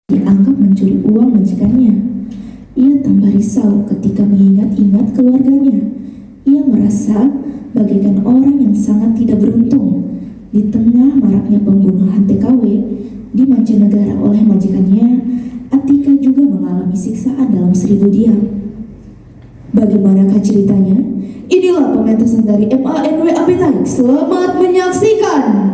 dianggap mencuri uang majikannya. Ia tambah risau ketika mengingat-ingat keluarganya. Ia merasa bagaikan orang yang sangat tidak beruntung. Di tengah maraknya pembunuhan TKW di Mancanegara oleh majikannya, Atika juga mengalami siksaan dalam 1000 diam. Bagaimanakah ceritanya? Inilah pementasan dari MANW Appetite. Selamat menyaksikan.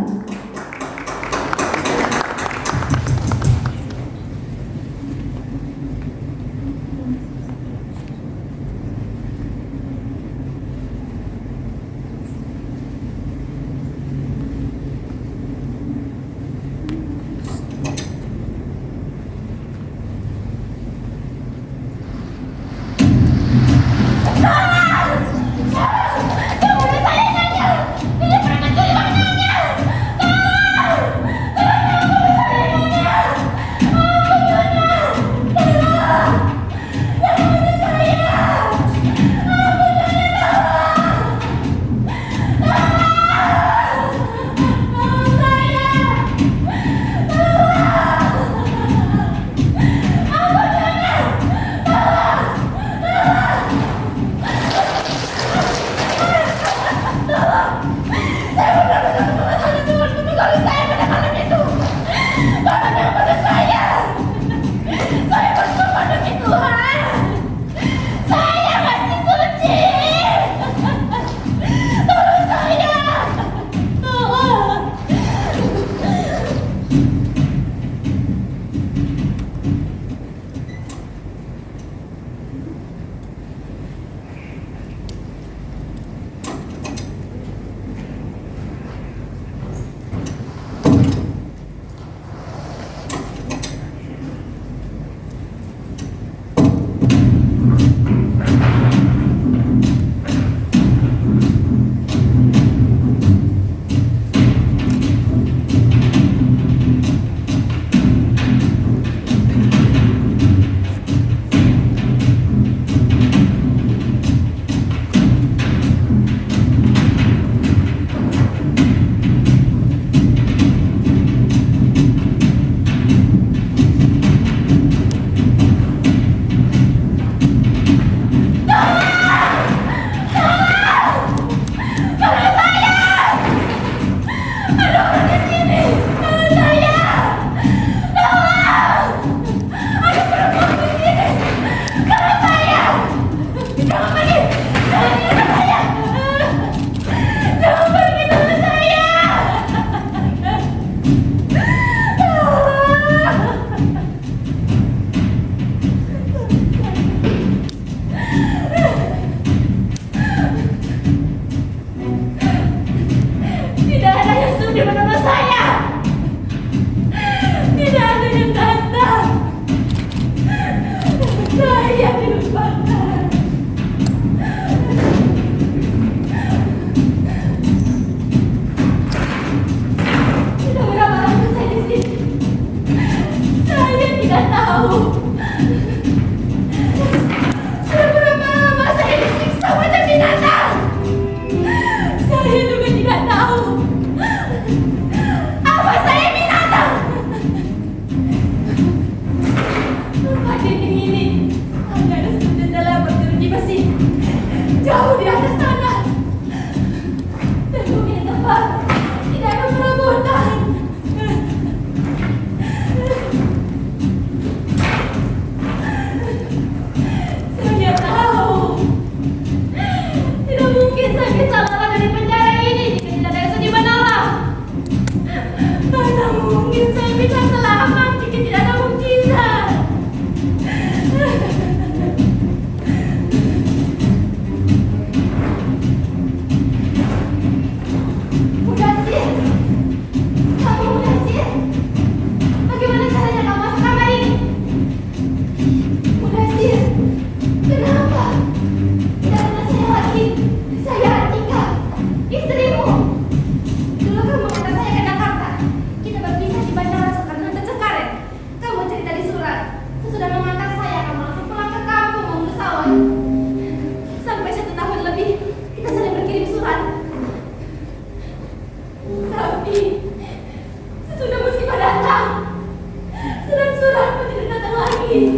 pergi.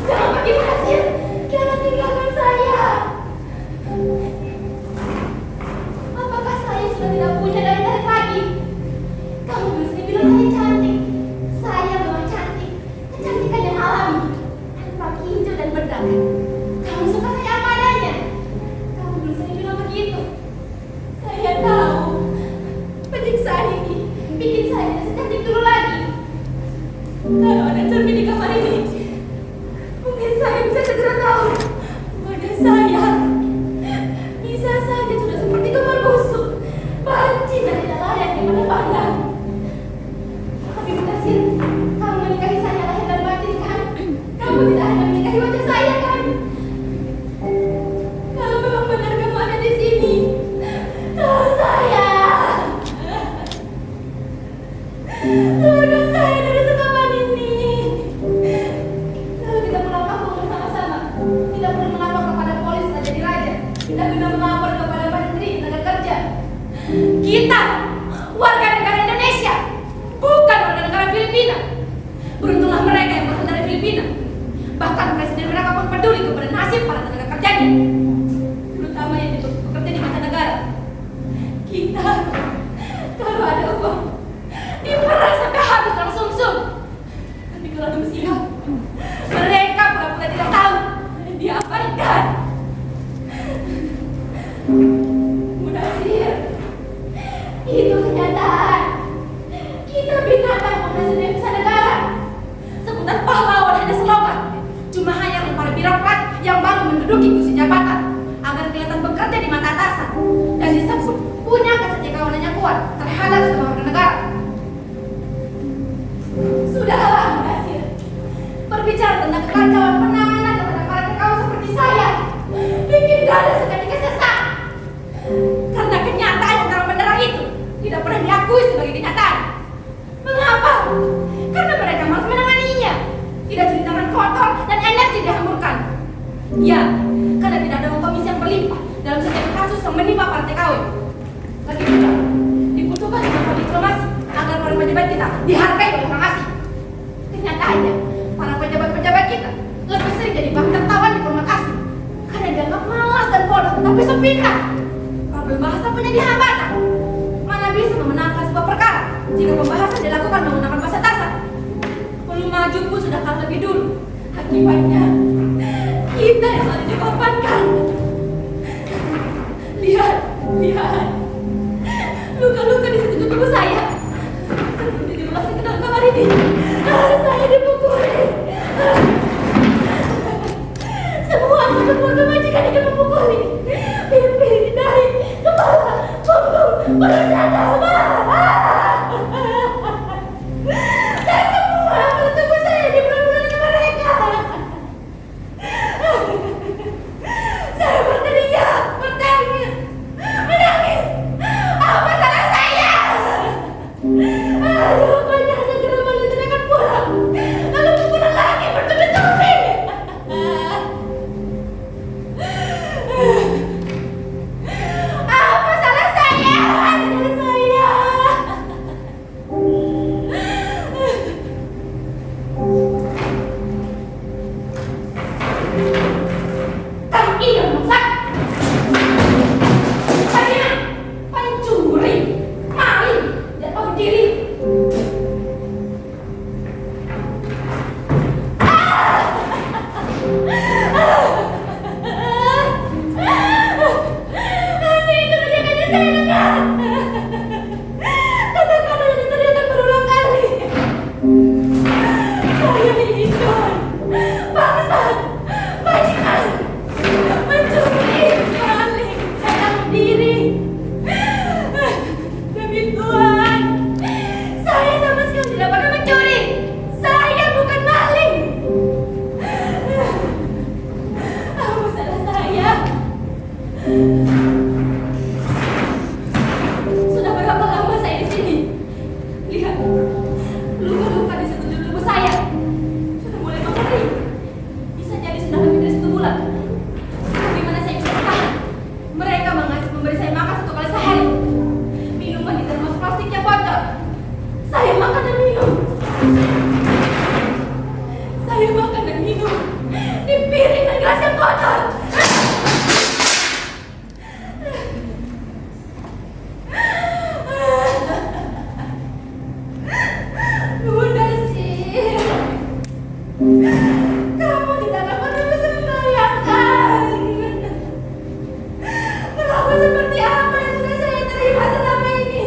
Jangan pergi, Basir. Jangan tinggalkan saya. Apakah saya sudah tidak punya daya tarik lagi? Kamu dulu sendiri bilang saya cantik. Saya memang cantik. Kecantikan yang alami, tanpa kincu dan bedak. Kamu suka saya apa adanya. Kamu dulu sendiri bilang begitu. Saya tahu penyiksaan ini bikin saya tidak secantik dulu lagi. Kalau ada cermin di kamar ini, mungkin saya bisa segera tahu wajah saya bisa saja sudah seperti kamar busuk, banci dan tidak layak dipandang. Tapi Basir, kamu menikahi saya lahir dan batin kan? Kamu tidak hanya menikahi wajah saya kan? Kalau memang benar kamu ada di sini, tolong saya. Keluarkan saya dari sekapan ini. Lalu kita pulang kampung bersama-sama. Tidak perlu melapor kepada polis raja di raja. Tidak perlu melapor kepada menteri tenaga kerja. Kita warga negara Indonesia, bukan warga negara Filipina. Beruntunglah mereka yang berasal dari Filipina. Bahkan presiden mereka pun peduli kepada nasib para tenaga kerjanya, terutama yang bekerja di mancanegara. Kita kalau ada uang diperas sampai habis dalam sumsum. Tapi kalau ada musibah, mereka pura-pura tidak tahu dan diabaikan. Munasir, itu kenyataan. Kita binatang penghasil devisa negara. Sebutan pahlawan hanya slogan. Cuma hanya oleh para birokrat yang baru menduduki kursi jabatan agar kelihatan bekerja di mata atasan dan disebut punya kesetiakawanan yang kuat terhadap semua warga negara. Sudahlah, Munasir. Berbicara tentang kekacauan penanganan terhadap para TKW seperti saya bikin dada seketika sesak. Karena kenyataan yang terang benderang itu tidak pernah diakui sebagai kenyataan. Mengapa? Karena mereka malas menanganinya. Tidak cuci tangan kotor dan energi dihamburkan. Ya, karena tidak ada uang komisi yang berlimpah dalam setiap kasus yang menimpa para TKW. Lagi pula, dibutuhkan dengan diplomasi agar para pejabat kita dihargai oleh orang asing. Kenyataannya, para pejabat-pejabat kita lebih sering jadi bahan tertawan diplomat asing karena dianggap malas dan bodoh tetapi sepintar. Problem bahasa punya hambatan. Mana bisa memenangkan sebuah perkara jika pembahasan dilakukan menggunakan bahasa dasar. Belum maju pun sudah kalah lebih dulu. Akibatnya, kita yang saling dikorbankan. Lihat, lihat. Luka-luka di situ tubuh saya. Seperti dimasukkan ke dalam kamar ini. Saya dipukuli. Semua anggota majikan ikut memukuli. Pipi, dahi, kepala, punggung, perut dada, dan semua anggota tubuh saya diperbulan ke mereka. Saya berteriak, bertanya, menangis. Apa salah saya? Aduh, banyak segera malu akan pulang. Lalu pukulan lagi bertubi-tubi. Apa salah saya? Salah saya. Kamu ini memaksa. Saya pencuri, maling, tidak tahu diri. Itu teriakannya saya dengar. Kata-kata yang diteriakan berulang kali. Saya diingat, bangsat, bajingan, mencuri, maling, tidak tahu diri. Demi Tuhan, saya sama sekali tidak pernah mencuri. Saya bukan maling. Apa salah saya? Sudah berapa lama saya di sini? Lihat, luka-luka di Kamu tidak akan pernah bisa membayangkan perlakuan seperti apa yang sudah saya terima selama ini.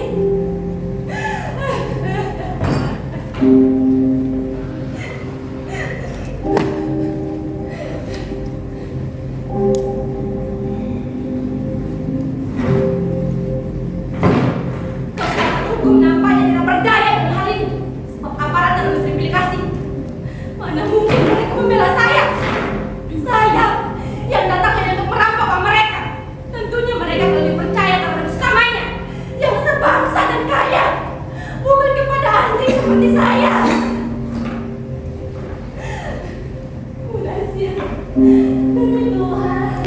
Hukum nampaknya tidak berdaya dengan hal ini. Sebab aparat dan industri implikasi. Mana mungkin mereka membela saya? Saya yang datang hanya untuk merampok mereka. Tentunya mereka lebih percaya terhadap sesamanya yang sebangsa dan kaya, bukan kepada anjing seperti saya. Munasir, demi Tuhan,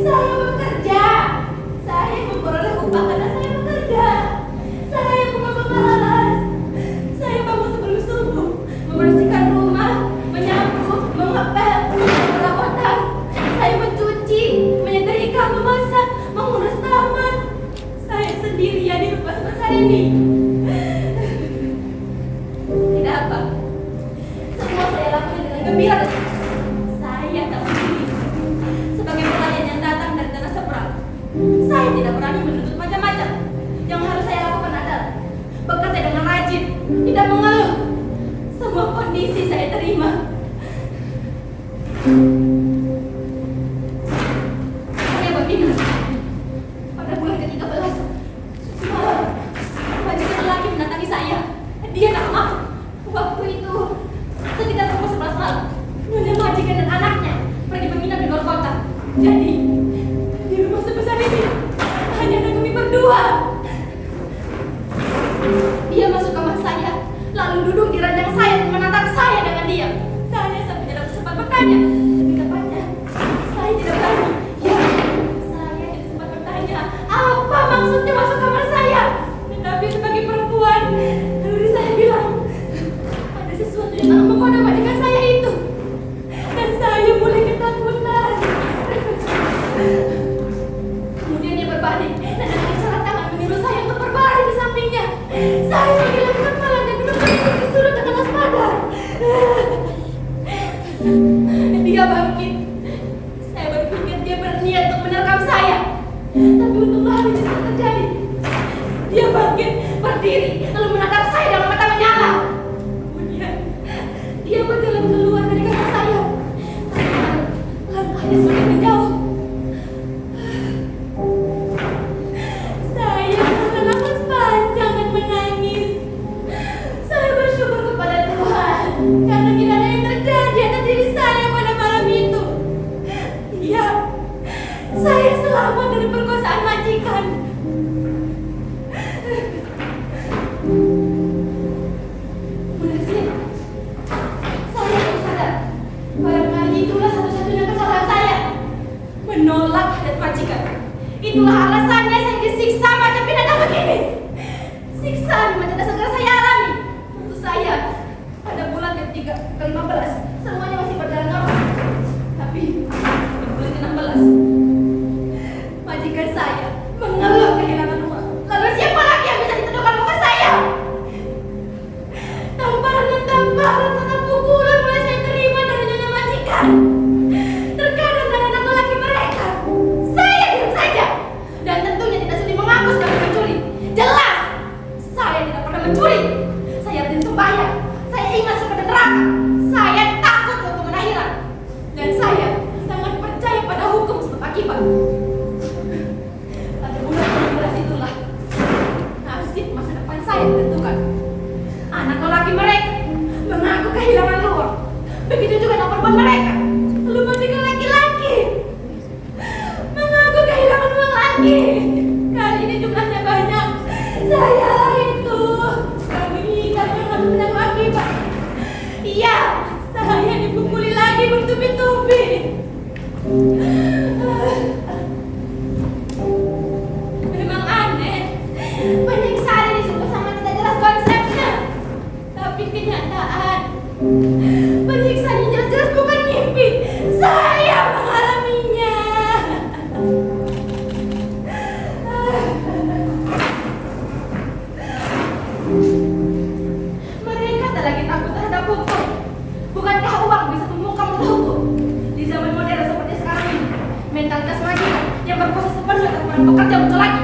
saya bekerja. Saya memperoleh upah karena saya bekerja. Saya bukan pemalas. Saya bangun sebelum subuh, membersihkan rumah, menyapu, mengepel, perabotan. Saya mencuci, menyetrika, memasak, mengurus taman. Saya sendirian di rumah sebesar ini. Tidak apa. Semua saya lakukan dengan gembira. Saya tak peduli. Sebagai pelayan yang datang dari tanah seberang, saya tidak berani menuntut macam-macam. Yang harus saya lakukan adalah bekerja dengan rajin, tidak mengeluh. Semua kondisi saya terima. Saya begini. Pada bulan ke-13, malam, majikan lelaki mendatangi saya. Dia tak maaf. Waktu itu sekitar pukul 11 malam, Nyonya majikan dan anaknya pergi menginap di luar kota. Jadi di rumah sebesar ini hanya ada kami berdua. Dia masuk kamar saya, lalu duduk di ranjang saya dan menatap saya dengan diam. Saya sampai tidak sempat bertanya. Lebih tepatnya, saya tidak berani. Ya, saya tidak sempat bertanya apa maksudnya masuk kamar saya. Tetapi sebagai perempuan, lalu saya bilang, ada sesuatu yang akan menggoda majikan saya itu. Dan saya mulai ketakutan. Kemudian dia berbalik dan dengan isyarat tangan menyuruh saya untuk berbaring di sampingnya. Saya menghilangkan kepala dan duduk di sudut dengan waspada. Dia bangkit. Saya berpikir dia berniat untuk menerkam saya. Tapi untunglah hal itu tidak terjadi. Dia bangkit, berdiri, lalu menatap saya dengan mata menyala. Kemudian dia berjalan keluar dari kamar saya. Langkahnya semakin menjauh. Saya bernafas panjang dan menangis. Saya bersyukur kepada Tuhan karena tidak ada yang terjadi atas diri saya pada malam itu. Iya, saya selamat dari perkosaan majikan. Munasir, saya baru sadar barangkali itulah satu-satunya kesalahan saya, menolak hadat majikan. Itulah alasannya saya disiksa macam binatang begini. Siksaan macam tak segera saya alami. Untuk saya, pada bulan ke-15 semuanya masih berjalan normal. Tapi di bulan ke-16 majikan saya mengeluh kehilangan uang. Lalu siapa lagi yang bisa dituduhkan muka saya? Tamparan dan tamparan serta pukulan mulai saya terima dari nyonya majikan. Terkadang dari anak lelaki mereka. Saya diam saja dan tentunya tidak sudi mengaku sebagai pencuri. Jelas, saya tidak pernah mencuri. Saya rajin sembahyang. Saya ingat surga dan neraka. Saya takut hukuman akhirat. Dan saya sangat percaya pada hukum sebab akibat. Pada bulan 12 itulah nasib masa depan saya ditentukan. Anak lelaki mereka mengaku kehilangan uang. Begitu juga dengan perempuan mereka. Lalu majikan laki-laki mengaku kehilangan uang lagi. Kali ini jumlahnya banyak. Saya itu kami karena harus menanggung akibat. Iya, saya dipukuli lagi bertubi-tubi. Memang aneh. Penyiksaan ini sungguh sangat tidak jelas konsepnya. Tapi kenyataan, penyiksaan yang jelas-jelas bukan mimpi. Saya mengalaminya. Mereka tak lagi takut terhadap hukum. yang berkuasa sepenuhnya atas para pekerja muncul lagi.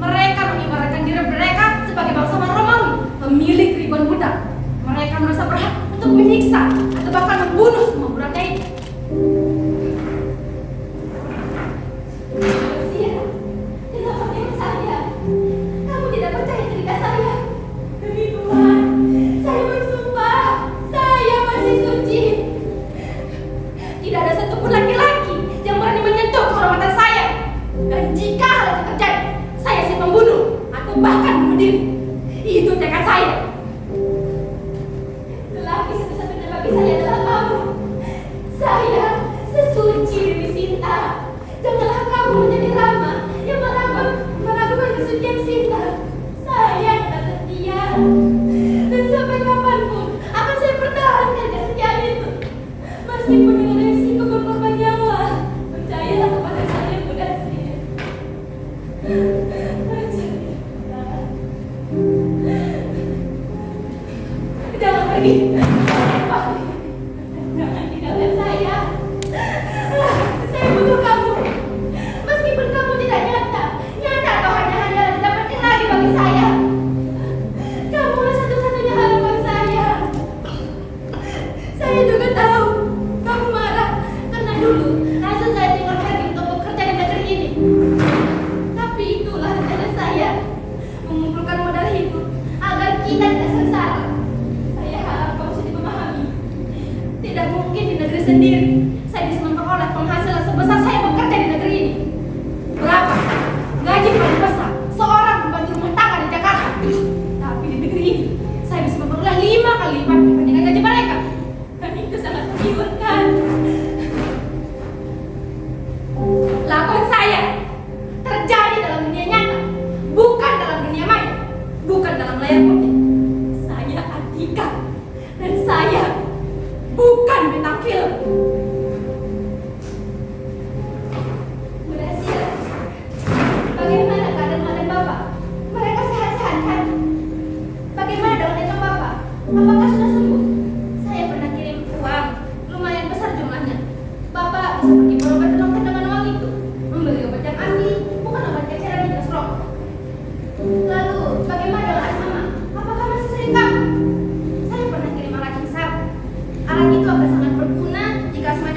Mereka mengibaratkan diri mereka sebagai bangsawan Romawi, pemilik ribuan budak. Mereka merasa berhak untuk menyiksa atau bahkan membunuh semua budaknya itu. Lucia, kenapa dengan saya? Kamu tidak percaya cerita saya? Demi Tuhan, saya bersumpah, saya masih suci. Tidak ada satupun laki-laki yang berani menyentuh kehormatan saya. Dan jika hal itu terjadi, saya siap membunuh atau bahkan bunuh diri. Itu tekad saya. Lelaki satu-satunya bagi saya adalah kamu. Saya sesuci Dewi Sinta. Janganlah kamu menjadi Rama yang meragukan kesucian Sinta. Saya tetap setia. Dan sampai kapanpun akan saya pertahankan kesetiaan itu. Meskipun dengan resiko berkorban nyawa. Percayalah kepada saya, Bunda Sri. Jangan pergi. Jangan tinggalkan saya. Saya butuh kamu. Meskipun kamu tidak nyata atau hanya didapatkan lagi bagi saya. Kamulah satu-satunya harapan saya. Saya juga tahu kamu marah karena dulu langsung saya tinggal pergi untuk bekerja di negeri ini. Tapi itulah rencana saya, mengumpulkan modal hidup agar kita tidak sengsara. Saya harap kamu sudah memahami. Tidak mungkin di negeri sendiri saya bisa memperoleh penghasilan sebesar saya bekerja di negeri ini. Berapa gaji paling besar seorang pembantu rumah tangga di Jakarta? Tapi di negeri ini saya bisa memperoleh 5 kali lipat dibandingkan gaji mereka. Dan itu sangat menggiurkan. Lakukan saya terjadi dalam dunia nyata, bukan dalam dunia maya, bukan dalam layar putih. Saya Atika dan saya bukan bintang film. Berhasil. Bagaimana keadaan Bapak? Mereka sehat-sehat kan? Bagaimana dengan Eka Bapak? Apakah sudah sembuh? Saya pernah kirim uang, lumayan besar jumlahnya. Bapak bisa pergi berobat dengan uang itu, membeli obat yang asli, bukan obat keceran di gas rokok. Lalu, bagaimana dengan asmama? Apakah masih sering kamu? Saya pernah kirim alat hisap. Alat itu akan sangat berguna jika asma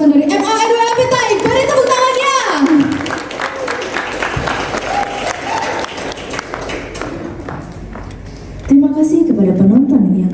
datang dari MAN Appetite. Beri tepuk tangannya. Terima kasih kepada penonton yang